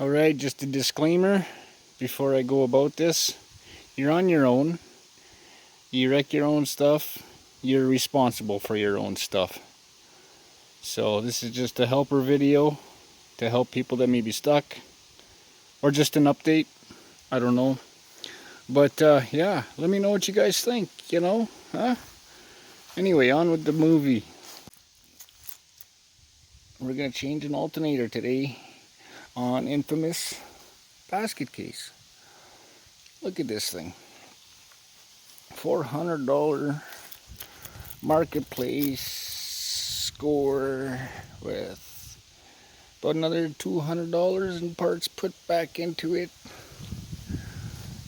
Alright, just a disclaimer before I go about this. You're on your own. You wreck your own stuff. You're responsible for your own stuff. So this is just a helper video to help people that may be stuck. Or just an update. I don't know. But yeah, let me know what you guys think, huh? Anyway, on with the movie. We're going to change an alternator today on infamous basket case. Look at this thing. $400 marketplace score with about another $200 in parts put back into it.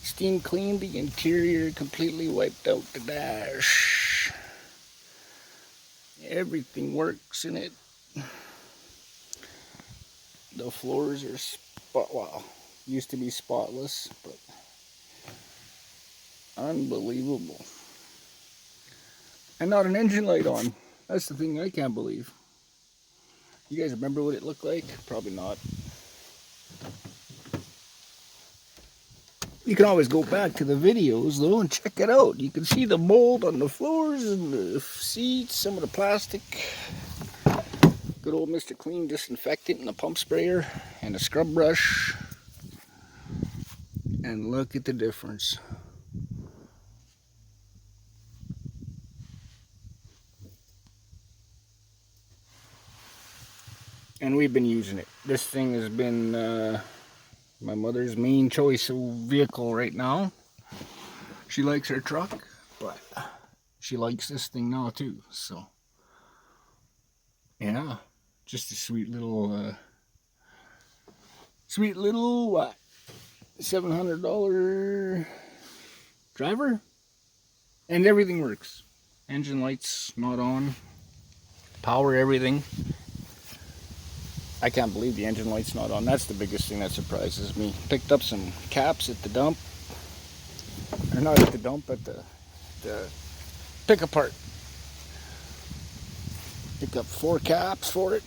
Steam cleaned the interior, completely wiped out the dash. Everything works in it. The floors are used to be spotless, but unbelievable. And not an engine light on. That's the thing I can't believe. You guys remember what it looked like? Probably not. You can always go back to the videos though and check it out. You can see the mold on the floors and the seats, some of the plastic. Good old Mr. Clean disinfectant and a pump sprayer and a scrub brush. And look at the difference. And we've been using it. This thing has been my mother's main choice of vehicle right now. She likes her truck, but she likes this thing now too. So yeah, just a sweet little what, $700 driver, and everything works. Engine lights not on, power, everything. I can't believe the engine light's not on. That's the biggest thing that surprises me. Picked up some caps at the dump, or not at the dump, at the pick apart. Picked up 4 caps for it.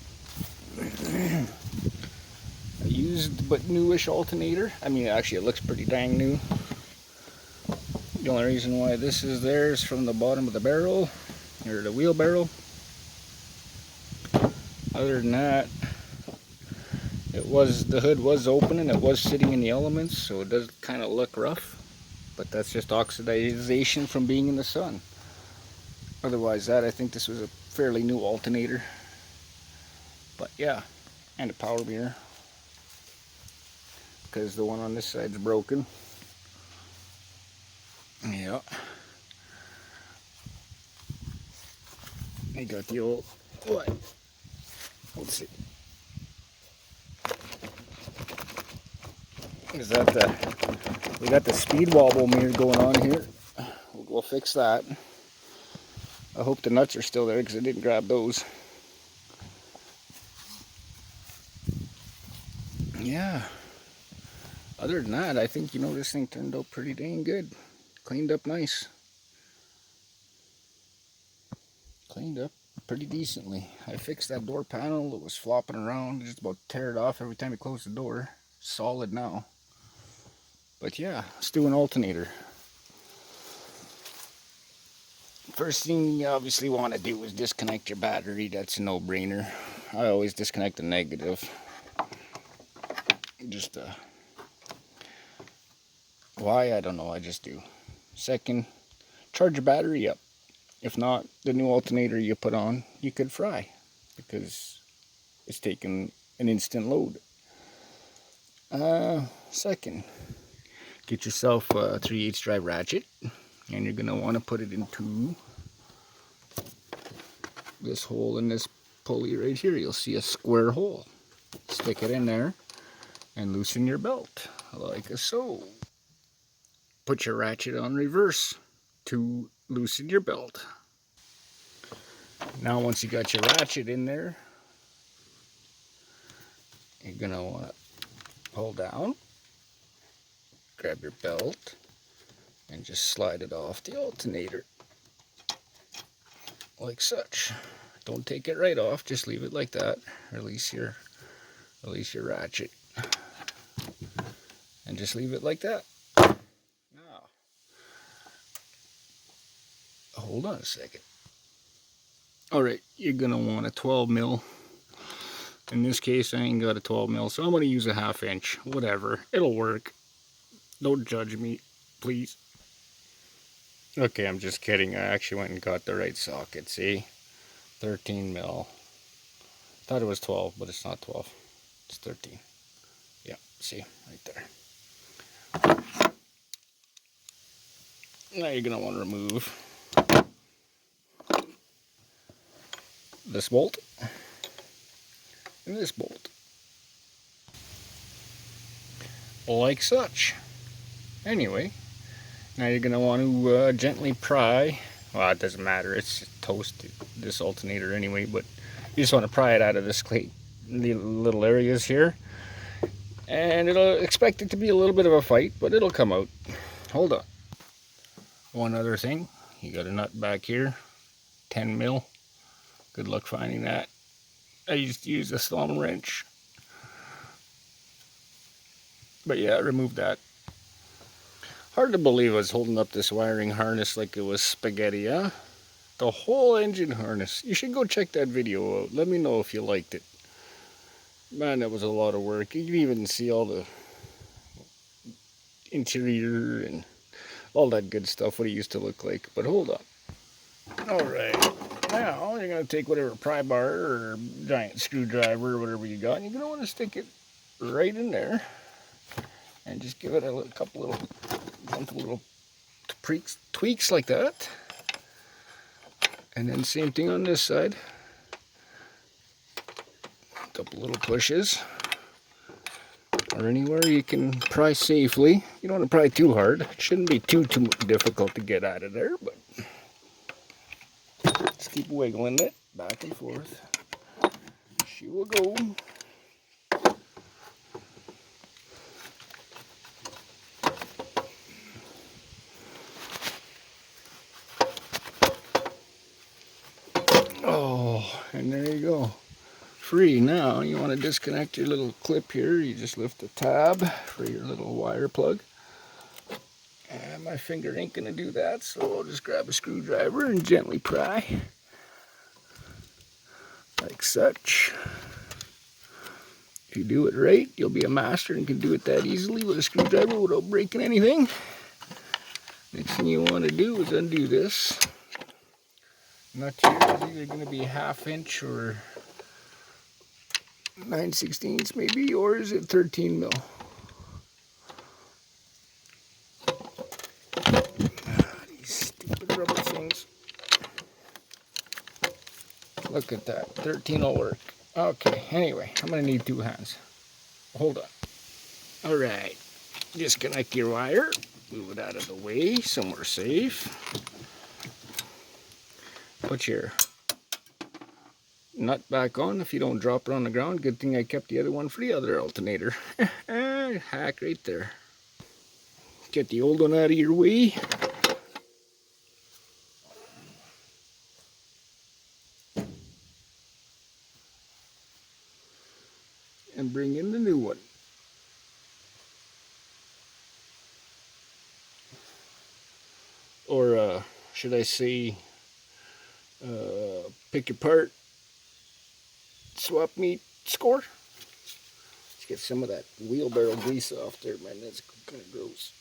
A used but newish alternator. I mean, actually it looks pretty dang new. The only reason why this is there is from the bottom of the barrel, or the wheelbarrow. Other than that, the hood was open and it was sitting in the elements, so it does kind of look rough, but that's just oxidization from being in the sun. Otherwise I think this was a fairly new alternator. But yeah, and a power mirror, because the one on this side's broken. Yeah. I got the old, what? Let's see. Is that we got the speed wobble mirror going on here. We'll fix that. I hope the nuts are still there because I didn't grab those. Yeah. Other than that, I think, this thing turned out pretty dang good. Cleaned up nice. Cleaned up pretty decently. I fixed that door panel. It was flopping around. Just about tear it off every time you close the door. Solid now. But yeah, let's do an alternator. First thing you obviously want to do is disconnect your battery. That's a no-brainer. I always disconnect the negative. Just why, I don't know, I just do. Second, charge your battery up. If not, the new alternator you put on, you could fry, because it's taking an instant load. Second, get yourself a 3/8 drive ratchet, and you're going to want to put it into this hole in this pulley right here. You'll see a square hole. Stick it in there and loosen your belt like so. Put your ratchet on reverse to loosen your belt. Now once you got your ratchet in there, you're going to want to pull down, grab your belt, and just slide it off the alternator like such. Don't take it right off, just leave it like that. Release your ratchet. and just leave it like that. Now, hold on a second. Alright, you're going to want a 12 mil. In this case, I ain't got a 12 mil, so I'm going to use a 1/2 inch. Whatever, it'll work. Don't judge me, please. Okay, I'm just kidding. I actually went and got the right socket, see? 13 mil. Thought it was 12, but it's not 12. It's 13. Yeah, see, right there. Now you're going to want to remove this bolt and this bolt. Like such. Anyway, now you're going to want to gently pry. Well, it doesn't matter. It's toasted, this alternator anyway, but you just want to pry it out of this clay, the little areas here. And it'll expect it to be a little bit of a fight, but it'll come out. Hold on. One other thing. You got a nut back here. 10 mil. Good luck finding that. I used to use a thumb wrench. But yeah, remove that. Hard to believe I was holding up this wiring harness like it was spaghetti, huh? The whole engine harness. You should go check that video out. Let me know if you liked it. Man, that was a lot of work. You can even see all the interior and all that good stuff, what it used to look like. But hold on. Alright. Now, you're going to take whatever pry bar or giant screwdriver or whatever you got, and you're going to want to stick it right in there. And just give it a couple little tweaks like that. And then same thing on this side. A couple little pushes. Or anywhere you can pry safely. You don't want to pry too hard. It shouldn't be too difficult to get out of there, but just keep wiggling it back and forth. She will go. Oh, and there you go. Free. Now you want to disconnect your little clip here. You just lift the tab for your little wire plug. And my finger ain't going to do that, so I'll just grab a screwdriver and gently pry. Like such. If you do it right, you'll be a master and can do it that easily with a screwdriver without breaking anything. Next thing you want to do is undo this. Nut here is either going to be 1/2 inch or 9/16 maybe, or is it 13 mil? These stupid rubber things. Look at that. 13 will work. Okay, anyway, I'm going to need 2 hands. Hold on. Alright. Disconnect your wire. Move it out of the way, somewhere safe. Put your nut back on if you don't drop it on the ground. Good thing I kept the other one for the other alternator. Hack right there. Get the old one out of your way. And bring in the new one. Or should I say, pick your part, swap meet, score. Let's get some of that wheelbarrow grease off there, man. That's kind of gross.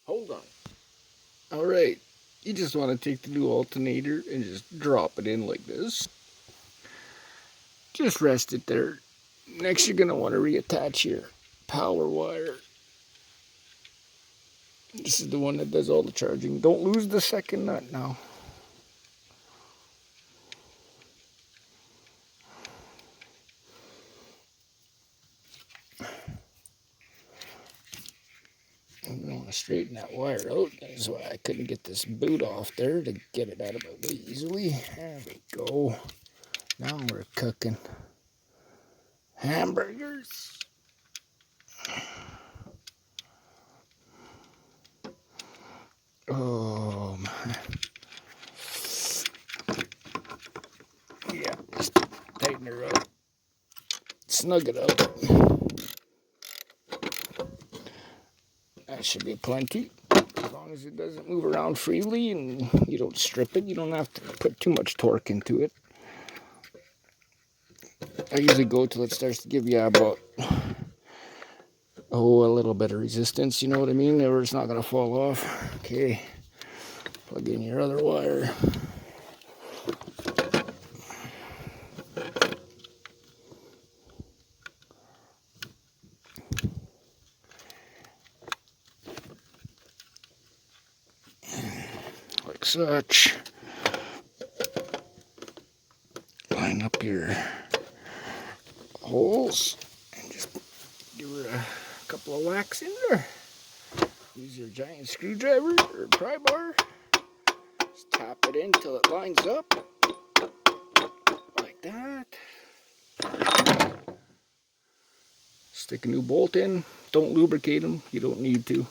Hold on. Alright, you just want to take the new alternator and just drop it in like this. Just rest it there. Next you're going to want to reattach your power wire. This is the one that does all the charging. Don't lose the second nut now. I'm going to straighten that wire out. That's why I couldn't get this boot off there to get it out of my way easily. There we go. Now we're cooking. Hamburgers. Oh, man. Yeah, just tighten her up. snug it up. That should be plenty. As long as it doesn't move around freely and you don't strip it, you don't have to put too much torque into it. I usually go till it starts to give you about, a little bit of resistance, you know what I mean? Or it's not going to fall off. Okay, plug in your other wire. Like such. Line up your holes and just give her a couple of whacks in there. Use your giant screwdriver or pry bar. Just tap it in till it lines up. Like that. Stick a new bolt in. Don't lubricate them. You don't need to.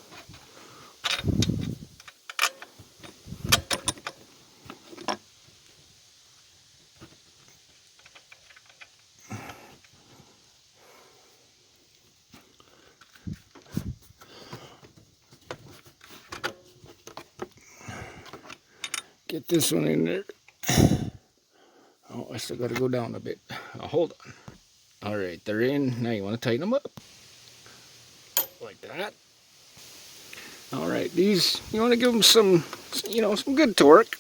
Get this one in there. Oh, I still got to go down a bit. Oh, hold on. All right, they're in. Now you want to tighten them up. Like that. All right, these, you want to give them some, some good torque.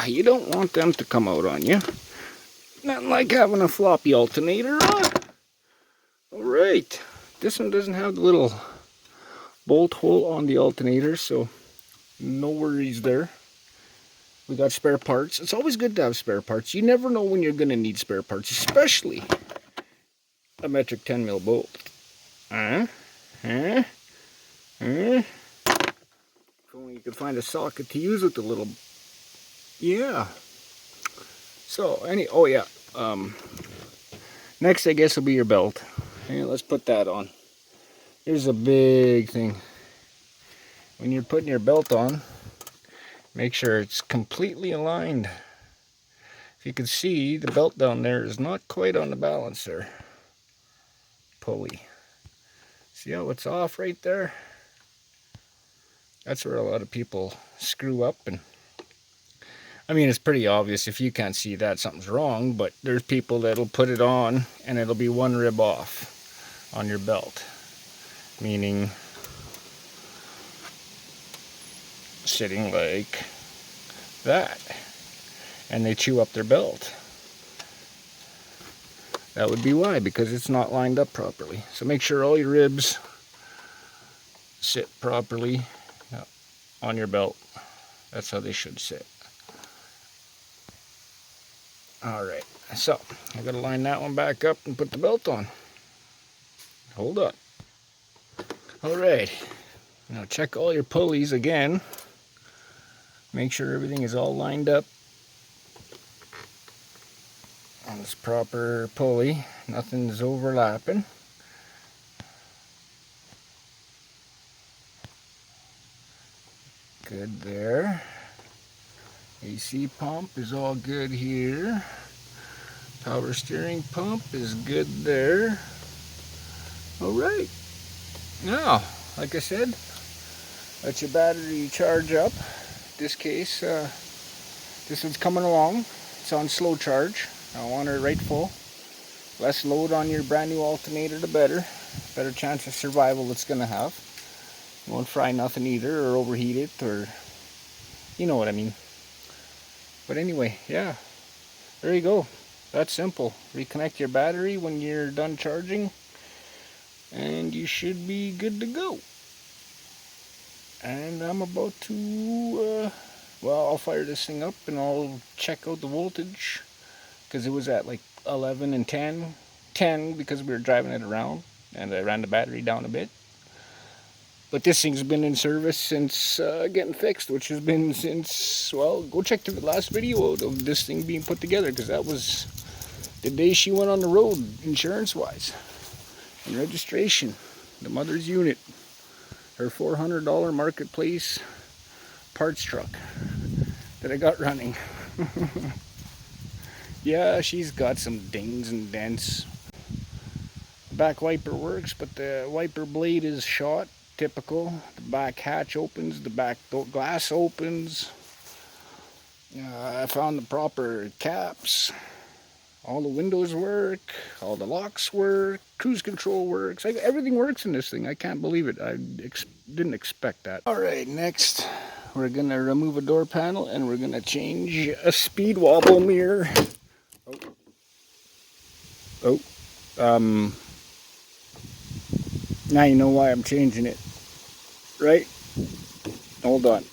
You don't want them to come out on you. Nothing like having a floppy alternator on. All right, this one doesn't have the little bolt hole on the alternator, so no worries there. We got spare parts. It's always good to have spare parts. You never know when you're going to need spare parts, especially a metric 10 mil bolt. If only you could find a socket to use with the little... Yeah. So, next I guess will be your belt. And let's put that on. Here's a big thing. When you're putting your belt on, make sure it's completely aligned. If you can see, the belt down there is not quite on the balancer pulley. See how it's off right there? That's where a lot of people screw up. And I mean, it's pretty obvious if you can't see that something's wrong, but there's people that'll put it on and it'll be one rib off on your belt, meaning sitting like that, and they chew up their belt. That would be why, because it's not lined up properly. So make sure all your ribs sit properly on your belt. That's how they should sit. Alright, so I gotta line that one back up and put the belt on. Hold on. Alright, now check all your pulleys again. Make sure everything is all lined up on this proper pulley. Nothing's overlapping. Good there. AC pump is all good here. Power steering pump is good there. Alright. Now, like I said, let your battery charge up. In this case, this one's coming along. It's on slow charge. I want her right full. Less load on your brand new alternator, the better. Better chance of survival it's going to have. You won't fry nothing either, or overheat it, or you know what I mean. But anyway, yeah, there you go. That's simple. Reconnect your battery when you're done charging, and you should be good to go. And I'm about to, I'll fire this thing up and I'll check out the voltage, because it was at like 11 and 10 because we were driving it around, and I ran the battery down a bit. But this thing's been in service since getting fixed, which has been since, well, go check the last video of this thing being put together, because that was the day she went on the road, insurance-wise, and registration, the mother's unit, her $400 marketplace parts truck that I got running. Yeah, she's got some dings and dents. back wiper works, but the wiper blade is shot, typical. The back hatch opens, the back glass opens. I found the proper caps. All the windows work, all the locks work, cruise control works. Everything works in this thing. I can't believe it. I didn't expect that. All right, next we're gonna remove a door panel and we're gonna change a speed wobble mirror. Now you know why I'm changing it, right? Hold on.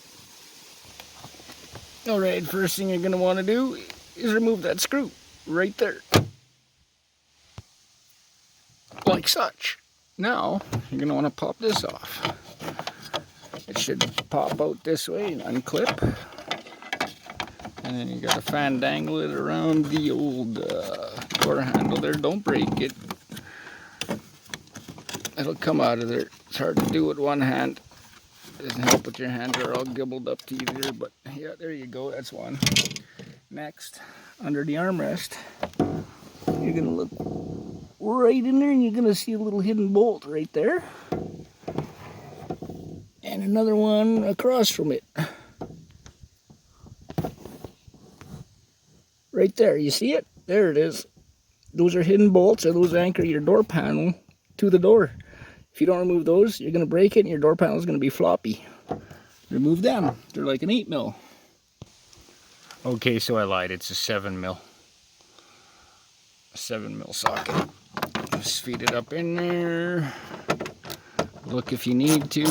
All right, first thing you're gonna want to do is remove that screw right there, like such. Now you're gonna want to pop this off. It should pop out this way and unclip, and then you gotta fandangle it around the old door handle there. Don't break it. It'll come out of there. It's hard to do with one hand. It doesn't help with your hands are all gibbled up to either, but yeah, there you go. That's one. Next, under the armrest, you're gonna look right in there and you're gonna see a little hidden bolt right there. And another one across from it. Right there, you see it? There it is. Those are hidden bolts, and those anchor your door panel to the door. If you don't remove those, you're going to break it and your door panel is going to be floppy. Remove them. They're like an 8mm. Okay, so I lied. It's a 7mm. A 7mm socket. Just feed it up in there. Look if you need to.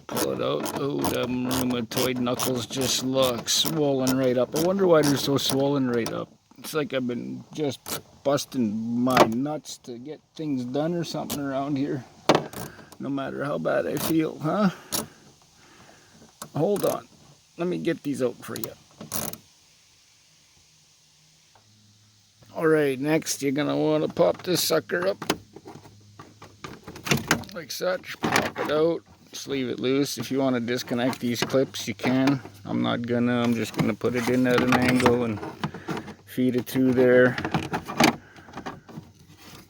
Pull it out. Oh, the rheumatoid knuckles just look swollen right up. I wonder why they're so swollen right up. It's like I've been just busting my nuts to get things done or something around here. No matter how bad I feel, huh? Hold on. Let me get these out for you. Alright, next you're going to want to pop this sucker up. Like such. Pop it out. Just leave it loose. If you want to disconnect these clips, you can. I'm not gonna. I'm just going to put it in at an angle and feed it through there.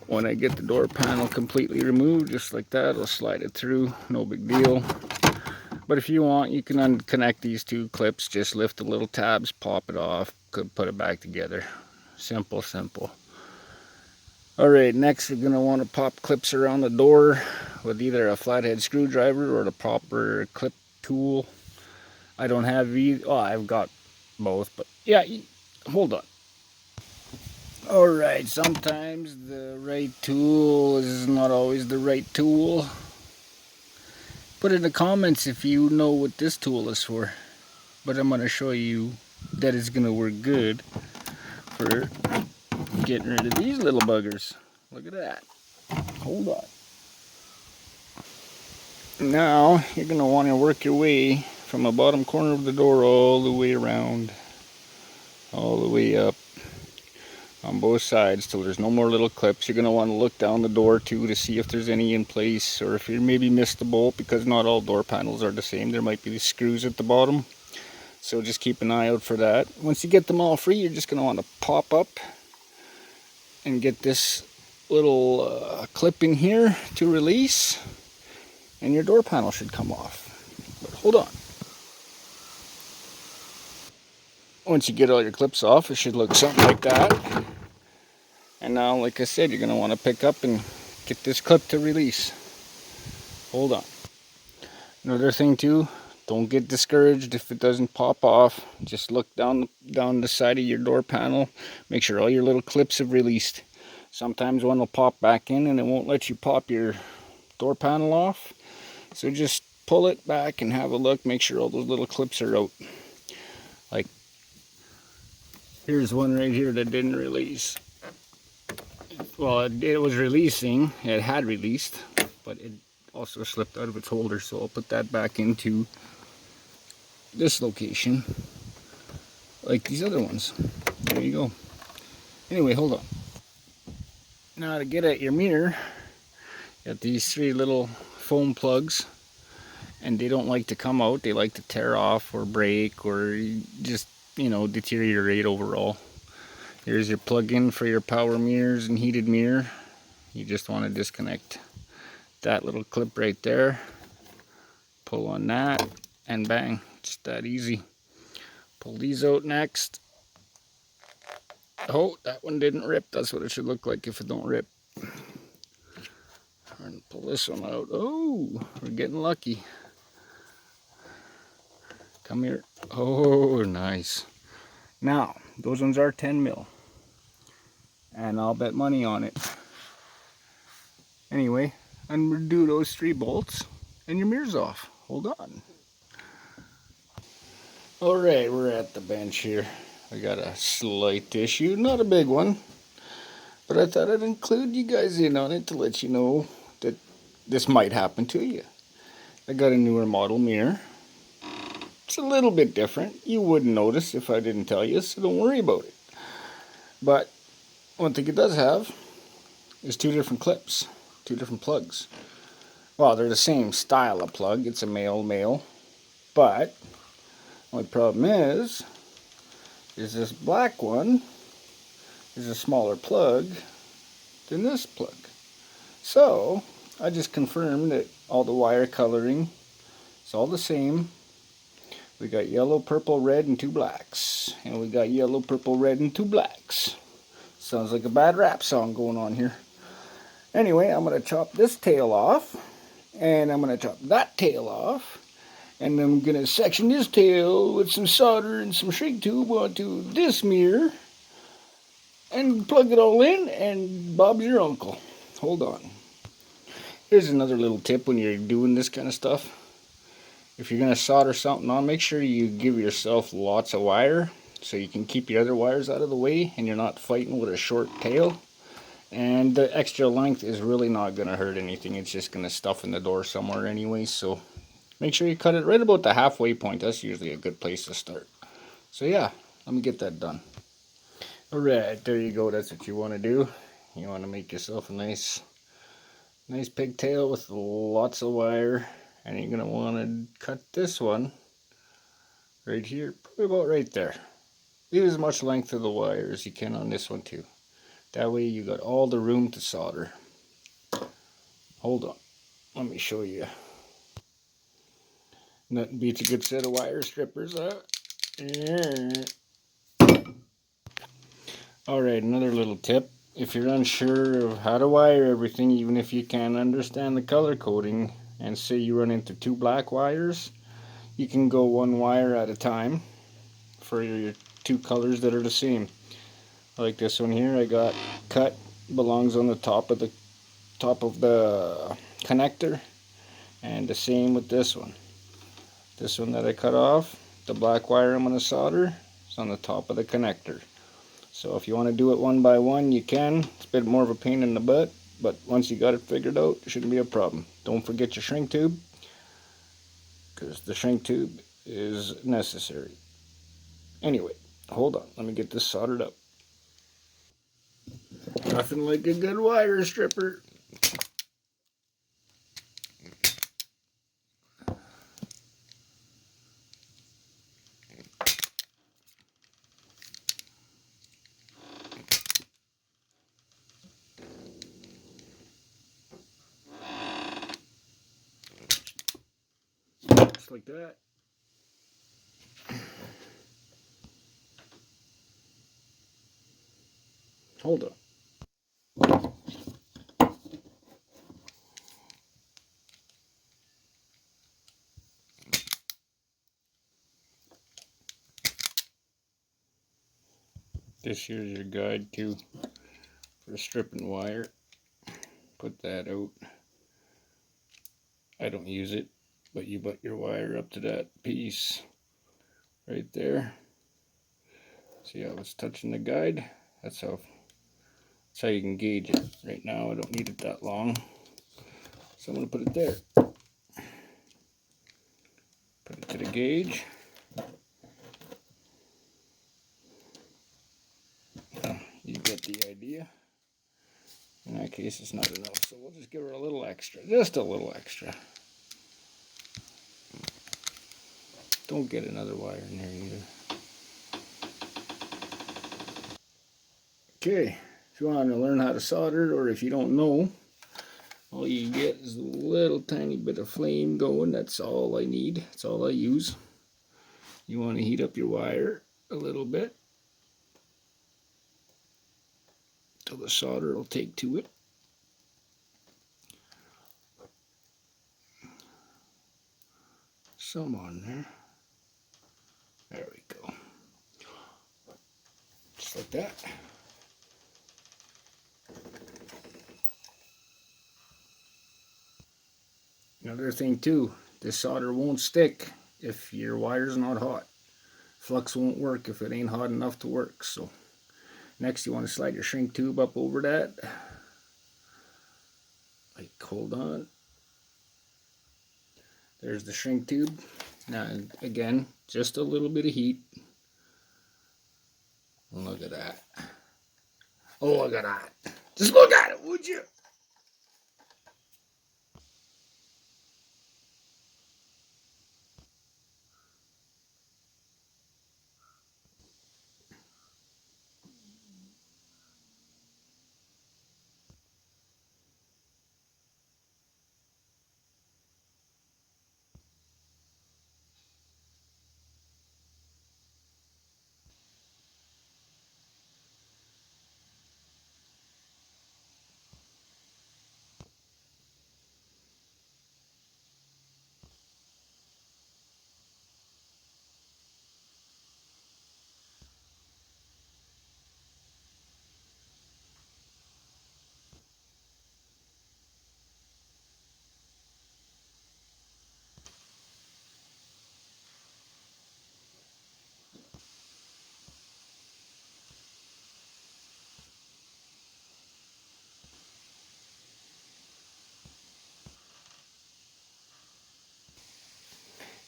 When I get the door panel completely removed, just like that, I'll slide it through. No big deal. But if you want, you can unconnect these two clips. Just lift the little tabs, pop it off, could put it back together. Simple, simple. Alright, next we're going to want to pop clips around the door with either a flathead screwdriver or the proper clip tool. I don't have either. Oh, I've got both, but yeah, hold on. Alright, sometimes the right tool is not always the right tool. Put in the comments if you know what this tool is for. But I'm going to show you that it's going to work good for getting rid of these little buggers. Look at that. Hold on. Now, you're going to want to work your way from the bottom corner of the door all the way around. All the way up. On both sides till there's no more little clips. You're going to want to look down the door too to see if there's any in place, or if you maybe missed the bolt, because not all door panels are the same. There might be the screws at the bottom, so just keep an eye out for that. Once you get them all free, you're just going to want to pop up and get this little clip in here to release, and your door panel should come off. But hold on. Once you get all your clips off, it should look something like that. And now, like I said, you're going to want to pick up and get this clip to release. Hold on. Another thing too, don't get discouraged if it doesn't pop off. Just look down the side of your door panel. Make sure all your little clips have released. Sometimes one will pop back in and it won't let you pop your door panel off. So just pull it back and have a look. Make sure all those little clips are out. Like, here's one right here that didn't release. Well, it was releasing. It had released, but it also slipped out of its holder. So I'll put that back into this location, like these other ones. There you go. Anyway, hold on. Now to get at your mirror, you got these three little foam plugs, and they don't like to come out. They like to tear off or break or just, you know, deteriorate overall. Here's your plug-in for your power mirrors and heated mirror. You just want to disconnect that little clip right there. Pull on that and bang, just that easy. Pull these out next. Oh, that one didn't rip. That's what it should look like if it don't rip. And pull this one out. Oh, we're getting lucky. Come here. Oh, nice. Now, those ones are 10 mil. And I'll bet money on it. Anyway, undo those 3 bolts and your mirror's off. Hold on. Alright, we're at the bench here. We got a slight issue, not a big one. But I thought I'd include you guys in on it to let you know that this might happen to you. I got a newer model mirror. It's a little bit different. You wouldn't notice if I didn't tell you, so don't worry about it. But one thing it does have is 2 different clips, 2 different plugs. Well, they're the same style of plug. It's a male. But the only problem is this black one is a smaller plug than this plug. So I just confirmed that all the wire coloring is all the same. We got yellow, purple, red, and 2 blacks. And we got yellow, purple, red, and 2 blacks. Sounds like a bad rap song going on here. Anyway, I'm going to chop this tail off. And I'm going to chop that tail off. And I'm going to section this tail with some solder and some shrink tube onto this mirror. And plug it all in, and Bob's your uncle. Hold on. Here's another little tip when you're doing this kind of stuff. If you're going to solder something on, make sure you give yourself lots of wire so you can keep your other wires out of the way and you're not fighting with a short tail. And the extra length is really not going to hurt anything. It's just going to stuff in the door somewhere anyway. So make sure you cut it right about the halfway point. That's usually a good place to start. So yeah, let me get that done. Alright, there you go. That's what you want to do. You want to make yourself a nice pigtail with lots of wire. And you're going to want to cut this one right here, probably about right there. Leave as much length of the wire as you can on this one too. That way you got all the room to solder. Hold on, let me show you. Nothing beats a good set of wire strippers, huh? Yeah. Alright, another little tip. If you're unsure of how to wire everything, even if you can't understand the color coding, and say you run into 2 black wires, you can go 1 wire at a time for your 2 colors that are the same. Like this one here, I got cut, belongs on the top of the connector, and the same with this one. This one that I cut off, the black wire I'm going to solder, is on the top of the connector. So if you want to do it one by one, you can. It's a bit more of a pain in the butt, but once you got it figured out, it shouldn't be a problem. Don't forget your shrink tube, because the shrink tube is necessary. Anyway, hold on, let me get this soldered up. Nothing like a good wire stripper. Just like that. Hold on. This here's your guide too for stripping wire. Put that out. I don't use it, but you butt your wire up to that piece right there. See how it's touching the guide? That's how you can gauge it. Right now I don't need it that long, so I'm going to put it there. Put it to the gauge. You get the idea. In that case, it's not enough, so we'll just give her a little extra. Just a little extra. Don't get another wire in there either. Okay, if you want to learn how to solder, or if you don't know, all you get is a little tiny bit of flame going. That's all I need. That's all I use. You want to heat up your wire a little bit till the solder will take to it. Some on there. There we go. Just like that. Another thing too, this solder won't stick if your wire's not hot. Flux won't work if it ain't hot enough to work. So next you want to slide your shrink tube up over that. Like, hold on. There's the shrink tube. Now again, just a little bit of heat. Look at that. Oh, look at that. Just look at it, would you?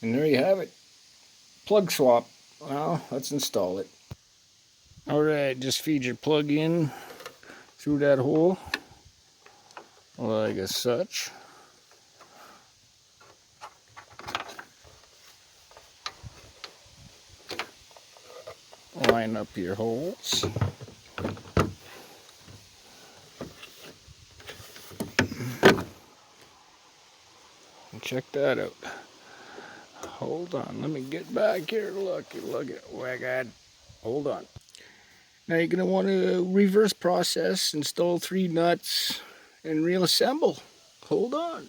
And there you have it. Plug swap. Well, let's install it. Alright, just feed your plug in through that hole like such. Line up your holes. And check that out. Hold on, let me get back here. Look at wagad. Hold on. Now you're going to want to reverse process, install 3 nuts, and reassemble. Hold on.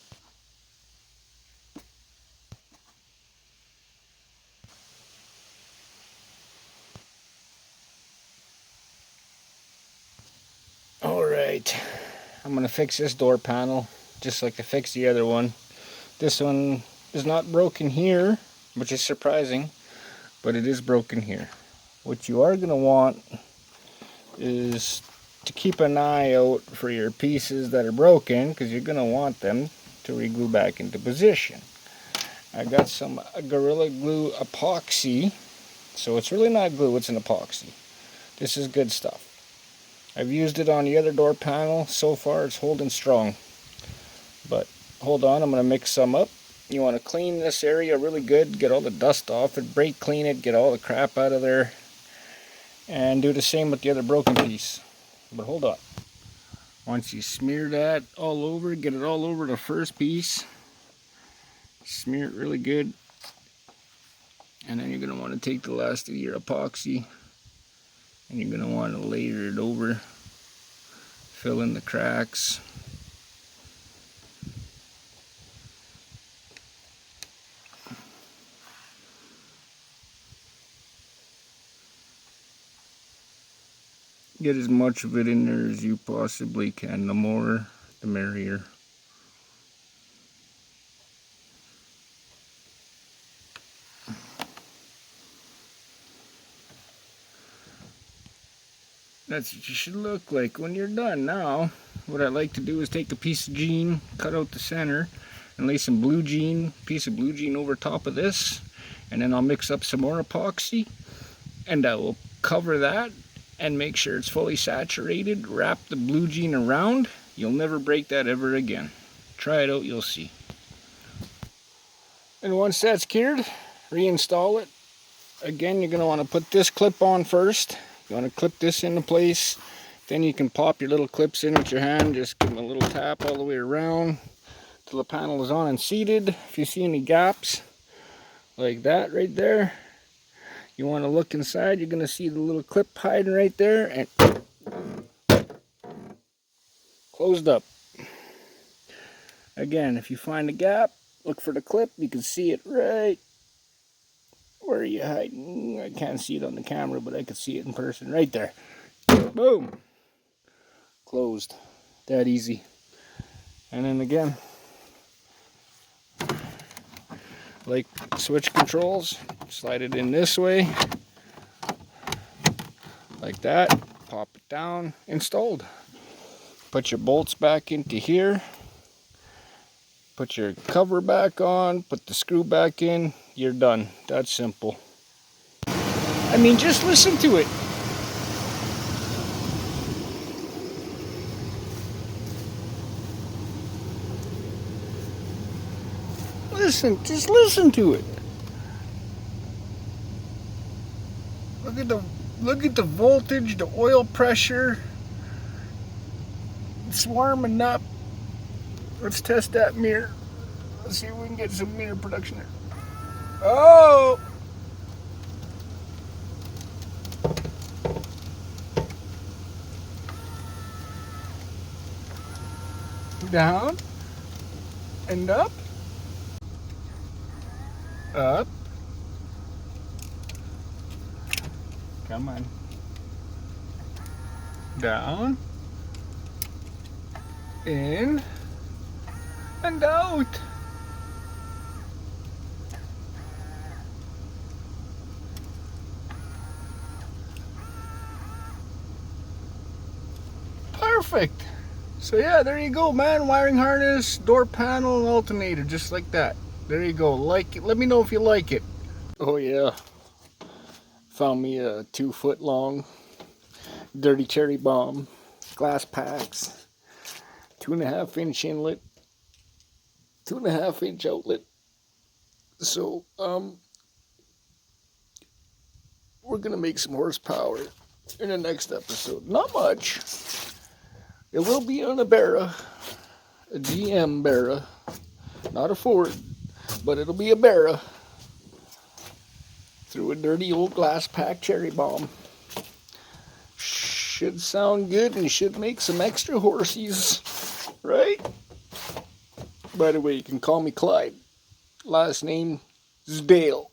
Alright, I'm going to fix this door panel just like I fixed the other one. This one is not broken here, which is surprising, but it is broken here. What you are going to want is to keep an eye out for your pieces that are broken, because you're going to want them to re-glue back into position. I got some Gorilla Glue epoxy, so it's really not glue, it's an epoxy. This is good stuff. I've used it on the other door panel. So far it's holding strong. But hold on, I'm going to mix some up. You want to clean this area really good, get all the dust off it, brake clean it, get all the crap out of there. And do the same with the other broken piece. But hold on. Once you smear that all over, get it all over the first piece. Smear it really good. And then you're going to want to take the last of your epoxy and you're going to want to layer it over. Fill in the cracks. Get as much of it in there as you possibly can. The more, the merrier. That's what you should look like when you're done. Now, what I like to do is take a piece of jean, cut out the center, and lay some blue jean, piece of blue jean over top of this. And then I'll mix up some more epoxy, and I will cover that and make sure it's fully saturated. Wrap the blue jean around. You'll never break that ever again. Try it out, you'll see. And once that's cured, reinstall it. Again, you're going to want to put this clip on first. You want to clip this into place. Then you can pop your little clips in with your hand. Just give them a little tap all the way around till the panel is on and seated. If you see any gaps like that right there, you want to look inside. You're going to see the little clip hiding right there, and closed up. Again, if you find a gap, look for the clip. You can see it right where you hiding. I can't see it on the camera, but I can see it in person right there. Boom. Closed. That easy. And then again, like switch controls, slide it in this way, like that, pop it down, installed. Put your bolts back into here, put your cover back on, put the screw back in, you're done. That's simple. I mean, just listen to it. Listen, just listen to it. Look at the voltage, the oil pressure. It's warming up. Let's test that mirror. Let's see if we can get some mirror production there. Oh! Down and up. Up. Come on. Down. In. And out. Perfect. So yeah, there you go, man. Wiring harness, door panel, and alternator, just like that. There you go. Like it. Let me know if you like it. Oh yeah. Found me a 2-foot long dirty cherry bomb. Glass packs. 2.5-inch inlet. 2.5-inch outlet. So we're gonna make some horsepower in the next episode. Not much. It will be on a Barra, a GM Barra, not a Ford, but it'll be a Barra through a dirty old glass pack cherry bomb. Should sound good and should make some extra horsies, right? By the way, you can call me Clyde. Last name is Dale.